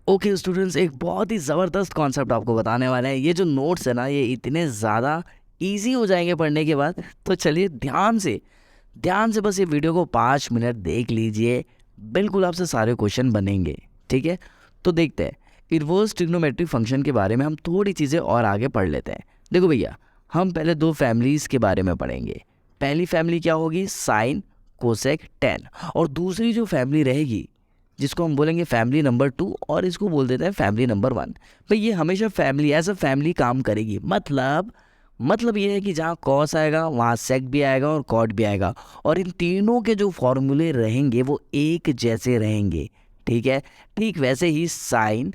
Okay students, एक बहुत ही ज़बरदस्त कॉन्सेप्ट आपको बताने वाले हैं। ये जो नोट्स है ना, ये इतने ज़्यादा इजी हो जाएंगे पढ़ने के बाद। तो चलिए ध्यान से बस ये वीडियो को 5 मिनट देख लीजिए। बिल्कुल आपसे सारे क्वेश्चन बनेंगे। ठीक है, तो देखते हैं इन्वर्स ट्रिग्नोमेट्रिक फंक्शन के बारे में। हम थोड़ी चीज़ें और आगे पढ़ लेते हैं। देखो भैया, हम पहले दो फैमिलीज़ के बारे में पढ़ेंगे। पहली फैमिली क्या होगी? Sine, cosec, tan. और दूसरी जो फैमिली रहेगी जिसको हम बोलेंगे फैमिली नंबर 2, और इसको बोल देते हैं फैमिली नंबर 1। भाई ये हमेशा फैमिली एज अ फैमिली काम करेगी। मतलब ये है कि जहाँ कॉस आएगा वहाँ सेक भी आएगा और कॉट भी आएगा, और इन तीनों के जो फॉर्मूले रहेंगे वो एक जैसे रहेंगे। ठीक है, ठीक वैसे ही साइन,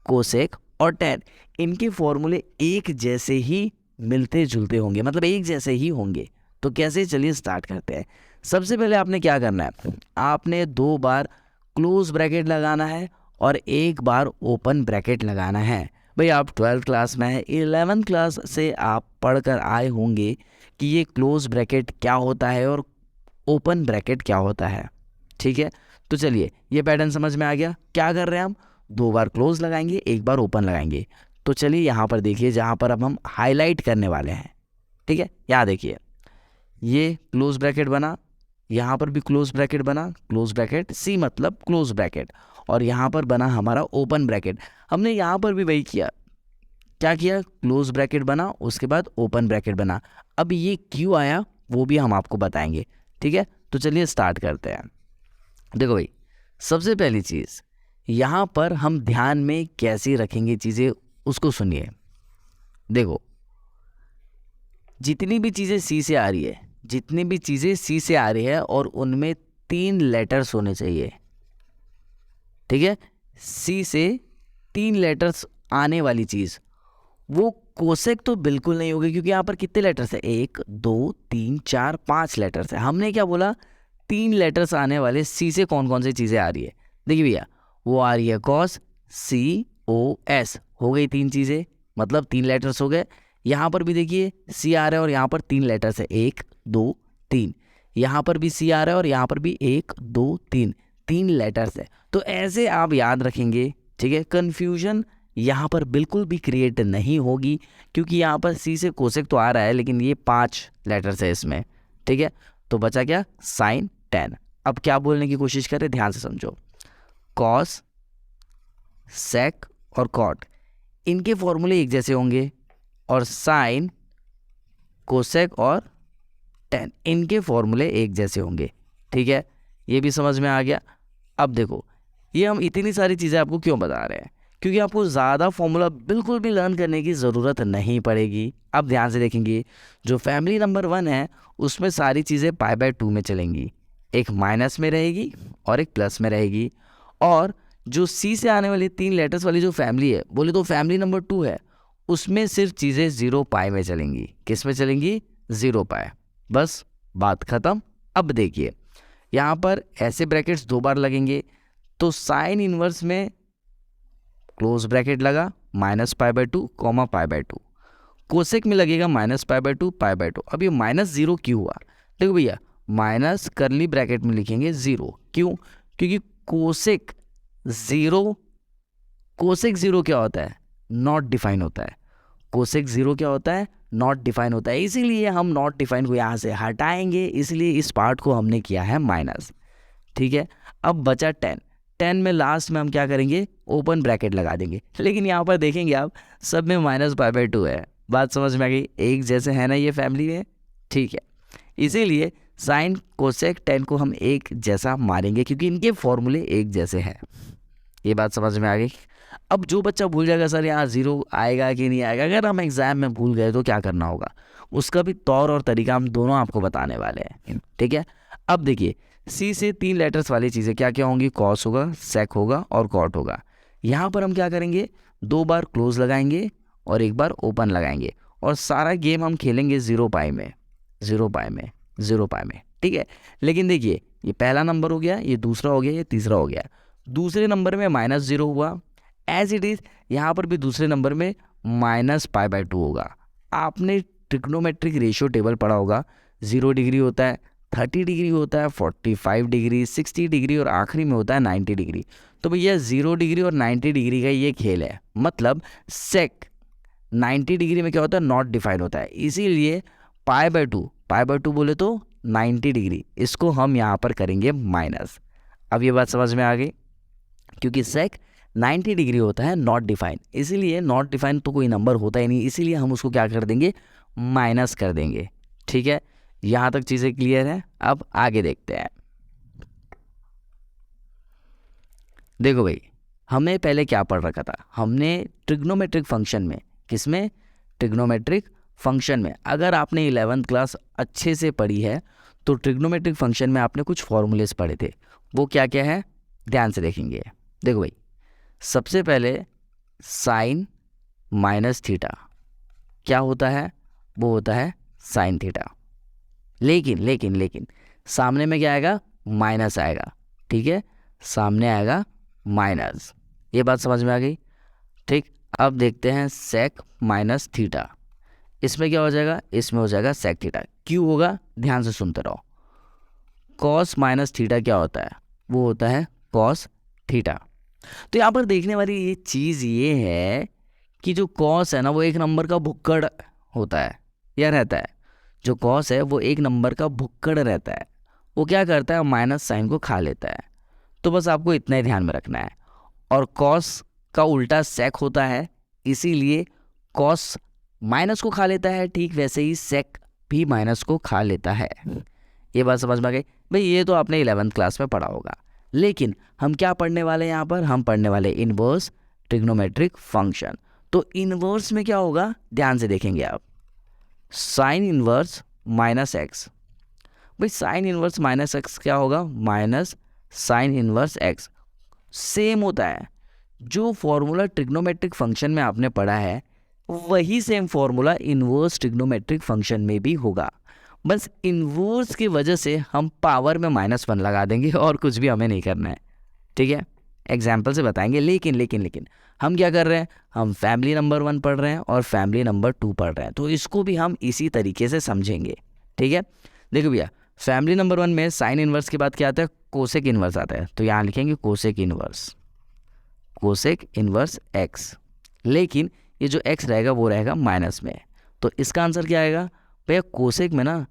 कोसेक और टेन, इनके फॉर्मूले एक जैसे ही मिलते जुलते होंगे, मतलब एक जैसे ही होंगे। तो कैसे, चलिए स्टार्ट करते हैं। सबसे पहले आपने क्या करना है, आपने 2 बार क्लोज ब्रैकेट लगाना है और 1 बार ओपन ब्रैकेट लगाना है। भाई आप 12th क्लास में है, 11th क्लास से आप पढ़कर आए होंगे कि ये क्लोज ब्रैकेट क्या होता है और ओपन ब्रैकेट क्या होता है। ठीक है, तो चलिए ये पैटर्न समझ में आ गया। क्या कर रहे हैं हम? 2 बार क्लोज लगाएंगे, 1 बार ओपन लगाएंगे। तो चलिए यहाँ पर देखिए, जहाँ पर अब हम हाईलाइट करने वाले हैं। ठीक है, यहाँ देखिए, ये क्लोज ब्रैकेट बना, यहाँ पर भी क्लोज ब्रैकेट बना, क्लोज ब्रैकेट सी मतलब क्लोज ब्रैकेट, और यहाँ पर बना हमारा ओपन ब्रैकेट। हमने यहाँ पर भी वही किया। क्या किया? क्लोज ब्रैकेट बना, उसके बाद ओपन ब्रैकेट बना। अब ये क्यों आया वो भी हम आपको बताएंगे। ठीक है, तो चलिए स्टार्ट करते हैं। देखो भाई, सबसे पहली चीज़ यहाँ पर हम ध्यान में कैसे रखेंगे चीज़ें, उसको सुनिए। देखो, जितनी भी चीज़ें सी से आ रही है, जितनी भी चीज़ें सी से आ रही है और उनमें 3 लेटर्स होने चाहिए। ठीक है, सी से 3 लेटर्स आने वाली चीज़, वो कोसेक तो बिल्कुल नहीं होगी, क्योंकि यहाँ पर कितने लेटर्स है? 1 2 3 4 5 लेटर्स है। हमने क्या बोला? 3 लेटर्स आने वाले सी से कौन कौन सी चीज़ें आ रही है? देखिए भैया, वो आ रही है कॉस, सी ओ एस, हो गई 3 चीज़ें, मतलब 3 लेटर्स हो गए। यहाँ पर भी देखिए सी आ रहा है और यहाँ पर 3 लेटर्स है, 1 2 3। यहाँ पर भी सी आ रहा है और यहाँ पर भी 1 2 3, 3 लेटर्स है। तो ऐसे आप याद रखेंगे। ठीक है, कन्फ्यूजन यहाँ पर बिल्कुल भी क्रिएट नहीं होगी, क्योंकि यहाँ पर सी से कोसेक तो आ रहा है लेकिन ये 5 लेटर्स है इसमें। ठीक है, तो बचा क्या? Sine, tan. अब क्या बोलने की कोशिश करें, ध्यान से समझो। कॉस, सेक और कॉट, इनके फॉर्मूले एक जैसे होंगे, और साइन, कोसेक और टेन, इनके फॉर्मूले एक जैसे होंगे। ठीक है, ये भी समझ में आ गया। अब देखो, ये हम इतनी सारी चीज़ें आपको क्यों बता रहे हैं? क्योंकि आपको ज़्यादा फॉर्मूला बिल्कुल भी लर्न करने की ज़रूरत नहीं पड़ेगी। अब ध्यान से देखेंगे, जो फैमिली नंबर 1 है उसमें सारी चीज़ें π/2 में चलेंगी, एक माइनस में रहेगी और एक प्लस में रहेगी। और जो सी से आने वाली 3 लेटर्स वाली जो फैमिली है, बोले तो फैमिली नंबर 2 है, उसमें सिर्फ चीज़ें 0 में चलेंगी। किस में चलेंगी? 0 बस, बात ख़त्म। अब देखिए, यहाँ पर ऐसे ब्रैकेट्स 2 बार लगेंगे, तो साइन इनवर्स में क्लोज ब्रैकेट लगा -π/2 π/2, कोसेक में लगेगा -π/2 π/2। अब ये -0 क्यों हुआ? देखो भैया, माइनस करली ब्रैकेट में लिखेंगे 0, क्यों? क्योंकि कोसेक 0 क्या होता है? नॉट डिफाइन होता है। कोसेक 0 क्या होता है? नॉट डिफाइन होता है। इसीलिए हम नॉट डिफाइन को यहाँ से हटाएंगे, इसलिए इस पार्ट को हमने किया है माइनस। ठीक है, अब बचा 10 में लास्ट में हम क्या करेंगे? ओपन ब्रैकेट लगा देंगे। लेकिन यहाँ पर देखेंगे आप, सब में -π/2 है। बात समझ में आ गई? एक जैसे है ना ये फैमिली में। ठीक है, इसीलिए साइन, कोसेक, 10 को हम एक जैसा मारेंगे, क्योंकि इनके फॉर्मूले एक जैसे हैं। ये बात समझ में आ गई? अब जो बच्चा भूल जाएगा सर यहाँ 0 आएगा कि नहीं आएगा, अगर हम एग्जाम में भूल गए तो क्या करना होगा, उसका भी तौर और तरीका हम दोनों आपको बताने वाले हैं। ठीक है, अब देखिए, सी से 3 लेटर्स वाली चीज़ें क्या क्या होंगी? कॉस होगा, सेक होगा और कॉट होगा। यहाँ पर हम क्या करेंगे? 2 बार क्लोज लगाएंगे और 1 बार ओपन लगाएंगे, और सारा गेम हम खेलेंगे 0 में, 0 में। ठीक है, लेकिन देखिए, ये पहला नंबर हो गया, ये दूसरा हो गया, ये तीसरा हो गया। दूसरे नंबर में -0 हुआ, एज इट इज़ यहाँ पर भी दूसरे नंबर में -π/2 होगा। आपने ट्रिग्नोमेट्रिक रेशियो टेबल पढ़ा होगा, 0 डिग्री होता है, 30 डिग्री होता है, 45 डिग्री, 60 डिग्री और आखिरी में होता है 90 डिग्री। तो भैया 0 डिग्री और 90 डिग्री का ये खेल है। मतलब सेक 90 डिग्री में क्या होता है, नॉट डिफाइन होता है, इसीलिए पाई बाय टू बोले तो 90 डिग्री, इसको हम यहाँ पर करेंगे माइनस। अब ये बात समझ में आ गई, क्योंकि सेक 90 डिग्री होता है नॉट डिफाइन, इसीलिए नॉट डिफाइन तो कोई नंबर होता ही नहीं, इसीलिए हम उसको क्या कर देंगे, माइनस कर देंगे। ठीक है, यहाँ तक चीज़ें क्लियर है। अब आगे देखते हैं। देखो भाई, हमने पहले क्या पढ़ रखा था, हमने ट्रिग्नोमेट्रिक फंक्शन में, किसमें, ट्रिग्नोमेट्रिक फंक्शन में। अगर आपने 11th क्लास अच्छे से पढ़ी है तो ट्रिग्नोमेट्रिक फंक्शन में आपने कुछ फॉर्मूलेस पढ़े थे, वो क्या क्या है ध्यान से देखेंगे। देखो भाई, सबसे पहले साइन माइनस थीटा क्या होता है, वो होता है साइन थीटा। लेकिन सामने में क्या आएगा, माइनस आएगा। ठीक है, सामने आएगा माइनस, ये बात समझ में आ गई। ठीक, अब देखते हैं सेक माइनस थीटा, इसमें क्या हो जाएगा, इसमें हो जाएगा सेक थीटा। क्यों होगा, ध्यान से सुनते रहो। कॉस माइनस थीटा क्या होता है, वो होता है कॉस थीटा। तो यहाँ पर देखने वाली ये चीज़ ये है कि जो कॉस है ना, वो एक नंबर का भुक्कड़ होता है या रहता है। जो कॉस है वो एक नंबर का भुक्कड़ रहता है, वो क्या करता है, माइनस साइन को खा लेता है। तो बस आपको इतना ही ध्यान में रखना है। और कॉस का उल्टा सेक होता है, इसीलिए कॉस माइनस को खा लेता है, ठीक वैसे ही सेक भी माइनस को खा लेता है। ये बात समझ में आ गई भाई, ये तो आपने 11th क्लास में पढ़ा होगा। लेकिन हम क्या पढ़ने वाले हैं यहाँ पर, हम पढ़ने वाले इनवर्स ट्रिग्नोमेट्रिक फंक्शन। तो इनवर्स में क्या होगा, ध्यान से देखेंगे आप, साइन इनवर्स माइनस एक्स। भाई साइन इनवर्स माइनस एक्स क्या होगा, minus sine inverse x. Same होता है, जो फॉर्मूला ट्रिग्नोमेट्रिक फंक्शन में आपने पढ़ा है वही same formula inverse trigonometric function में भी होगा। बस इनवर्स की वजह से हम पावर में -1 लगा देंगे और कुछ भी हमें नहीं करना है। ठीक है, एग्जाम्पल से बताएंगे। लेकिन हम क्या कर रहे हैं, हम फैमिली नंबर 1 पढ़ रहे हैं और फैमिली नंबर 2 पढ़ रहे हैं, तो इसको भी हम इसी तरीके से समझेंगे। ठीक है, देखो भैया, फैमिली नंबर 1 में साइन इनवर्स के बाद क्या आता है, कोसेक इनवर्स आता है। तो यहाँ लिखेंगे कोसेक इनवर्स एक्स। लेकिन ये जो एक्स रहेगा वो रहेगा माइनस में, तो इसका आंसर क्या आएगा भैया, कोसेक में ना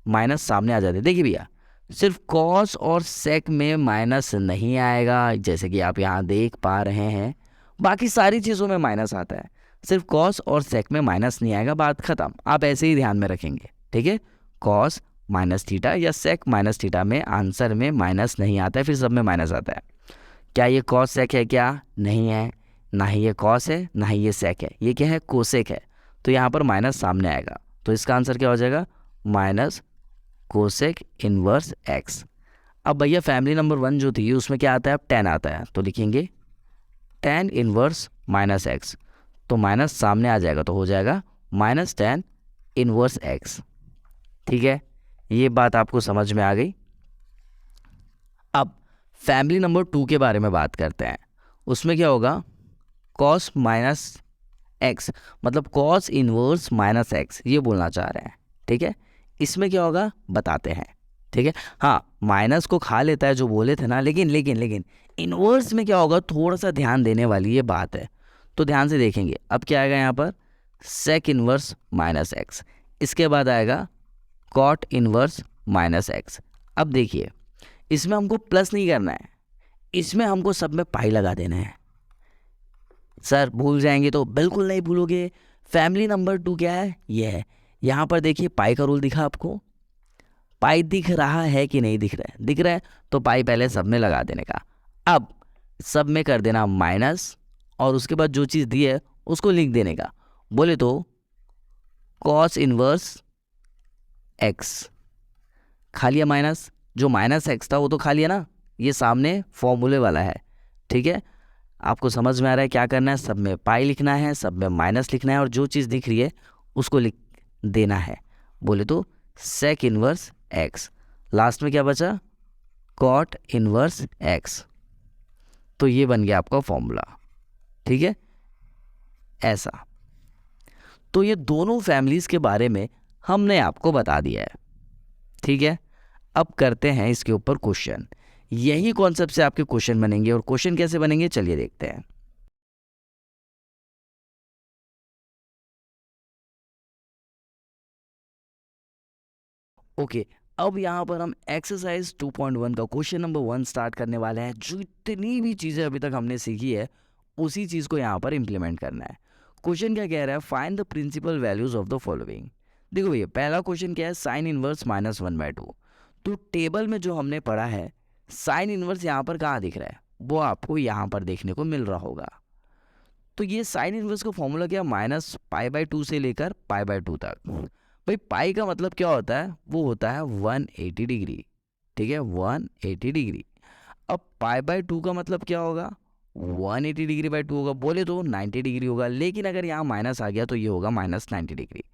माइनस सामने आ जाते हैं। देखिए भैया, सिर्फ कॉस और सेक में माइनस नहीं आएगा, जैसे कि आप यहाँ देख पा रहे हैं, बाकी सारी चीज़ों में माइनस आता है, सिर्फ कॉस और सेक में माइनस नहीं आएगा, बात खत्म। आप ऐसे ही ध्यान में रखेंगे। ठीक है, कॉस माइनस थीटा या सेक माइनस थीटा में आंसर में माइनस नहीं आता है, फिर सब में माइनस आता है। क्या ये कॉस सेक है, क्या नहीं है, ना ही ये कॉस है ना ही ये सेक है, ये क्या है, कोसेक है। तो यहाँ पर माइनस सामने आएगा, तो इसका आंसर क्या हो जाएगा, माइनस कोसेक इनवर्स एक्स। अब भैया फैमिली नंबर 1 जो थी उसमें क्या आता है, अब tan आता है, तो लिखेंगे tan इनवर्स माइनस एक्स। तो माइनस सामने आ जाएगा, तो हो जाएगा माइनस tan इनवर्स एक्स। ठीक है, ये बात आपको समझ में आ गई। अब फैमिली नंबर 2 के बारे में बात करते हैं। उसमें क्या होगा, cos माइनस एक्स, मतलब cos इनवर्स माइनस एक्स, ये बोलना चाह रहे हैं। ठीक है, इसमें क्या होगा बताते हैं। ठीक है, हाँ माइनस को खा लेता है जो बोले थे ना, लेकिन इनवर्स में क्या होगा, थोड़ा सा ध्यान देने वाली ये बात है, तो ध्यान से देखेंगे। अब क्या आएगा यहाँ पर, सेक इनवर्स माइनस एक्स, इसके बाद आएगा कॉट इनवर्स माइनस एक्स। अब देखिए, इसमें हमको प्लस नहीं करना है, इसमें हमको सब में पाई लगा देना है। सर भूल जाएंगे, तो बिल्कुल नहीं भूलोगे। फैमिली नंबर 2 क्या है, ये है। यहाँ पर देखिए पाई का रूल दिखा आपको, पाई दिख रहा है कि नहीं दिख रहा है, दिख रहा है, तो पाई पहले सब में लगा देने का। अब सब में कर देना माइनस, और उसके बाद जो चीज़ दी है उसको लिख देने का। बोले तो कॉस इनवर्स एक्स, खा लिया माइनस, जो माइनस एक्स था वो तो खा लिया ना, ये सामने फॉर्मूले वाला है। ठीक है, आपको समझ में आ रहा है क्या करना है, सब में पाई लिखना है, सब में माइनस लिखना है, और जो चीज़ दिख रही है उसको लिख देना है। बोले तो सेक इनवर्स एक्स, लास्ट में क्या बचा, कॉट इनवर्स एक्स। तो ये बन गया आपका फॉर्मूला। ठीक है, ऐसा। तो ये दोनों फैमिलीज़ के बारे में हमने आपको बता दिया है। ठीक है, अब करते हैं इसके ऊपर क्वेश्चन। यही कॉन्सेप्ट से आपके क्वेश्चन बनेंगे, और क्वेश्चन कैसे बनेंगे चलिए देखते हैं। ओके, अब यहाँ पर हम एक्सरसाइज 2.1 का क्वेश्चन नंबर 1 स्टार्ट करने वाले हैं। जो इतनी भी चीज़ें अभी तक हमने सीखी है उसी चीज़ को यहाँ पर इम्प्लीमेंट करना है। क्वेश्चन क्या कह रहा है, find the principal values of the following. देखो भैया, पहला क्वेश्चन क्या है, साइन इनवर्स -1/2। तो टेबल में जो हमने पढ़ा है साइन इनवर्स यहाँ पर कहाँ दिख रहा है, वो आपको यहाँ पर देखने को मिल रहा होगा। तो ये साइन इनवर्स का फॉर्मूला क्या, -π/2 से लेकर π/2 तक। भाई पाई का मतलब क्या होता है, वो होता है 180 डिग्री, ठीक है, 180 डिग्री। अब π/2 का मतलब क्या होगा, 180 डिग्री बाई 2 होगा, बोले तो 90 डिग्री होगा, लेकिन अगर यहाँ माइनस आ गया तो ये होगा -90 डिग्री।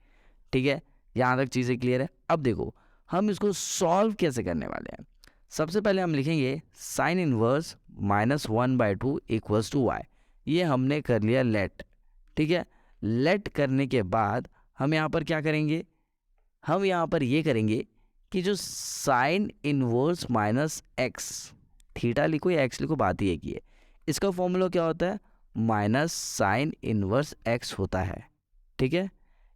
ठीक है, यहाँ तक चीज़ें क्लियर है। अब देखो हम इसको सॉल्व कैसे करने वाले हैं। सबसे पहले हम लिखेंगे sine inverse -1/2 equals to y। ये हमने कर लिया लेट, ठीक है। लेट करने के बाद हम यहाँ पर क्या करेंगे, हम यहाँ पर ये करेंगे कि जो साइन इनवर्स -x, थीटा लिखो या x लिखो, बात ही एक ही है, इसका फॉर्मूला क्या होता है, माइनस साइन इनवर्स x होता है। ठीक है,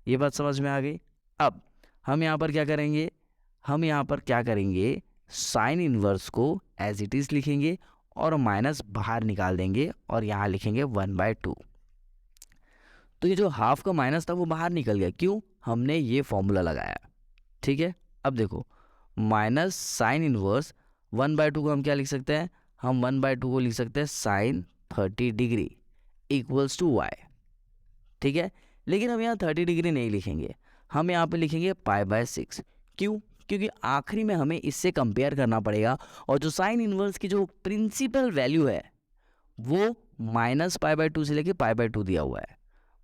ये बात समझ में आ गई। अब हम यहाँ पर क्या करेंगे, हम यहाँ पर क्या करेंगे, साइन इनवर्स को एज इट इज़ लिखेंगे और माइनस बाहर निकाल देंगे और यहाँ लिखेंगे 1/2। तो ये जो हाफ का माइनस था वो बाहर निकल गया, क्यों, हमने ये फॉर्मूला लगाया। ठीक है, अब देखो माइनस साइन इनवर्स 1/2 को हम क्या लिख सकते हैं, हम 1/2 को लिख सकते हैं sine 30 degree equals to y। ठीक है, लेकिन हम यहाँ 30 डिग्री नहीं लिखेंगे, हम यहाँ पे लिखेंगे π/6। क्यों, क्योंकि आखिरी में हमें इससे कंपेयर करना पड़ेगा, और जो साइन इनवर्स की जो प्रिंसिपल वैल्यू है वो -π/2 से लेके π/2 दिया हुआ है,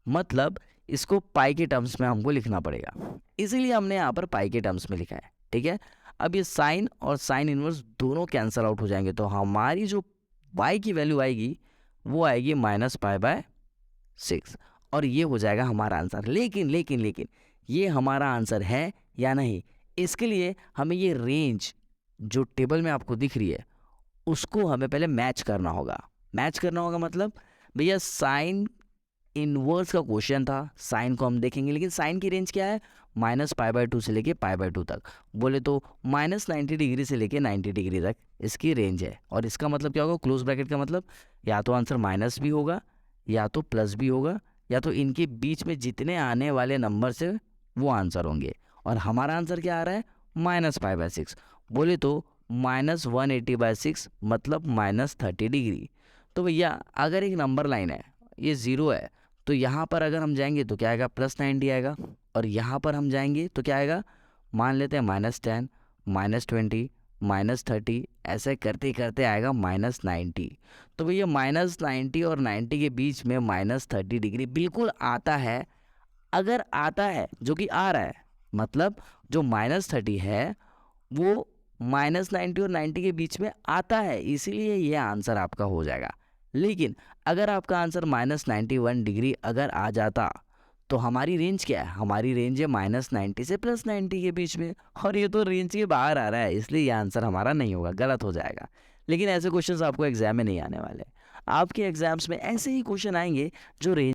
मतलब इसको पाई के टर्म्स में हमको लिखना पड़ेगा, इसीलिए हमने यहाँ पर पाई के टर्म्स में लिखा है। ठीक है, अब ये साइन और साइन इनवर्स दोनों कैंसल आउट हो जाएंगे, तो हमारी जो y की वैल्यू आएगी वो आएगी -π/6, और ये हो जाएगा हमारा आंसर। लेकिन लेकिन लेकिन ये हमारा आंसर है या नहीं, इसके लिए हमें ये रेंज जो टेबल में आपको दिख रही है उसको हमें पहले मैच करना होगा। मैच करना होगा मतलब भैया साइन इनवर्स का क्वेश्चन था, साइन को हम देखेंगे, लेकिन साइन की रेंज क्या है, -π/2 से लेके π/2 तक, बोले तो -90 डिग्री से लेके 90 डिग्री तक इसकी रेंज है। और इसका मतलब क्या होगा, क्लोज ब्रैकेट का मतलब या तो आंसर माइनस भी होगा या तो प्लस भी होगा, या तो इनके बीच में जितने आने वाले नंबर से वो आंसर होंगे। और हमारा आंसर क्या आ रहा है, -π/6, बोले तो -180/6 मतलब -30 डिग्री। तो भैया अगर एक नंबर लाइन है ये 0 है, तो यहाँ पर अगर हम जाएंगे तो क्या आएगा, +90 आएगा, और यहाँ पर हम जाएंगे तो क्या आएगा, मान लेते हैं -10, -20, -30, ऐसे करते करते आएगा -90। तो भैया -90 और 90 के बीच में -30 डिग्री बिल्कुल आता है। अगर आता है, जो कि आ रहा है, मतलब जो -30 है वो -90 और 90 के बीच में आता है, इसीलिए ये आंसर आपका हो जाएगा। लेकिन अगर आपका आंसर -91 डिग्री अगर आ जाता तो हमारी रेंज क्या है, हमारी रेंज है -90 से +90 के बीच में, और ये तो रेंज के बाहर आ रहा है, इसलिए ये आंसर हमारा नहीं होगा, गलत हो जाएगा। लेकिन ऐसे क्वेश्चंस आपको एग्जाम में नहीं आने वाले, आपके एग्जाम्स में ऐसे ही क्वेश्चन आएंगे जो रेंज